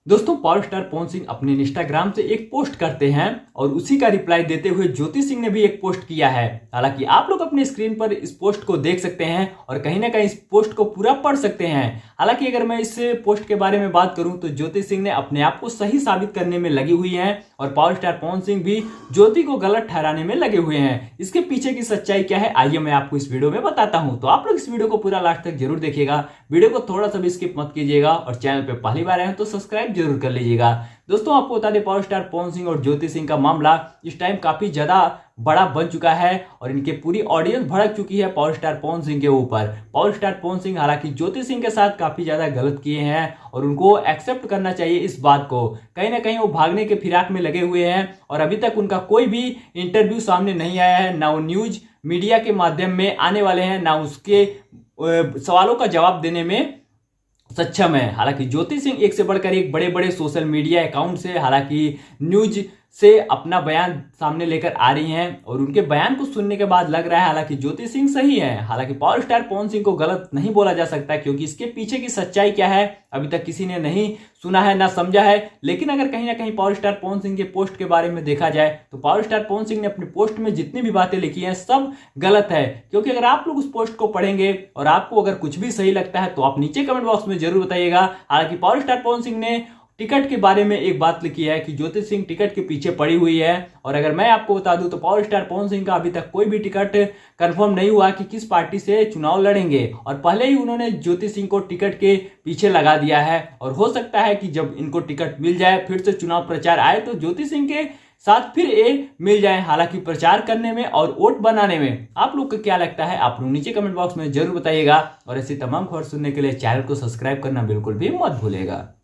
दोस्तों, power star Pawan Singh अपने Instagram से एक पोस्ट करते हैं और उसी का रिप्लाई देते हुए ज्योति सिंह ने भी एक पोस्ट किया है। हालांकि आप लोग अपने स्क्रीन पर इस पोस्ट को देख सकते हैं और कहीं ना कहीं इस पोस्ट को पूरा पढ़ सकते हैं। हालांकि अगर मैं इस पोस्ट के बारे में बात करूं तो ज्योति सिंह ने अपने आप को सही साबित करने में लगी हुई हैं और पावर स्टार पवन सिंह भी ज्योति को गलत ठहराने में लगे हुए हैं। इसके पीछे की सच्चाई क्या है, आइए मैं आपको इस वीडियो में बताता हूं। तो आप लोग इस वीडियो को पूरा लास्ट तक जरूर देखिएगा, वीडियो को थोड़ा सा भी स्किप मत कीजिएगा और चैनल पे पहली बार आए हैं तो सब्सक्राइब जरूर कर लीजिएगा। दोस्तों, आपको बता दें, पावर स्टार पवन सिंह और ज्योति सिंह का मामला इस टाइम काफी ज्यादा बड़ा बन चुका है और इनके पूरी ऑडियंस भड़क चुकी है पावर स्टार पवन सिंह के ऊपर। पावर स्टार पवन सिंह हालांकि ज्योति सिंह के साथ काफी ज्यादा गलत किए हैं और उनको एक्सेप्ट करना चाहिए इस बात को। कहीं ना कहीं वो भागने के फिराक में लगे हुए हैं और अभी तक उनका कोई भी इंटरव्यू सामने नहीं आया है, ना वो न्यूज मीडिया के माध्यम में आने वाले हैं, ना उसके सवालों का जवाब देने में सक्षम है। हालांकि ज्योति सिंह एक से बढ़कर एक बड़े बड़े सोशल मीडिया अकाउंट से हालांकि न्यूज से अपना बयान सामने लेकर आ रही हैं और उनके बयान को सुनने के बाद लग रहा है हालांकि ज्योति सिंह सही है। हालांकि पावर स्टार पवन सिंह को गलत नहीं बोला जा सकता क्योंकि इसके पीछे की सच्चाई क्या है अभी तक किसी ने नहीं सुना है, ना समझा है। लेकिन अगर कहीं ना कहीं पावर स्टार पवन सिंह के पोस्ट के बारे में देखा जाए तो पावर स्टार पवन सिंह ने अपने पोस्ट में जितनी भी बातें लिखी हैं सब गलत है। क्योंकि अगर आप लोग उस पोस्ट को पढ़ेंगे और आपको अगर कुछ भी सही लगता है तो आप नीचे कमेंट बॉक्स में जरूर बताइएगा। हालांकि पावर स्टार पवन सिंह ने टिकट के बारे में एक बात लिखी है कि ज्योति सिंह टिकट के पीछे पड़ी हुई है और अगर मैं आपको बता दूं तो पावर स्टार पवन सिंह का अभी तक कोई भी टिकट कंफर्म नहीं हुआ कि किस पार्टी से चुनाव लड़ेंगे और पहले ही उन्होंने ज्योति सिंह को टिकट के पीछे लगा दिया है। और हो सकता है कि जब इनको टिकट मिल जाए, फिर से चुनाव प्रचार आए तो ज्योति सिंह के साथ फिर ये मिल जाए। हालांकि प्रचार करने में और वोट बनाने में आप लोग को क्या लगता है, आप लोग नीचे कमेंट बॉक्स में जरूर बताइएगा और ऐसी तमाम खबर सुनने के लिए चैनल को सब्सक्राइब करना बिल्कुल भी मत भूलिएगा।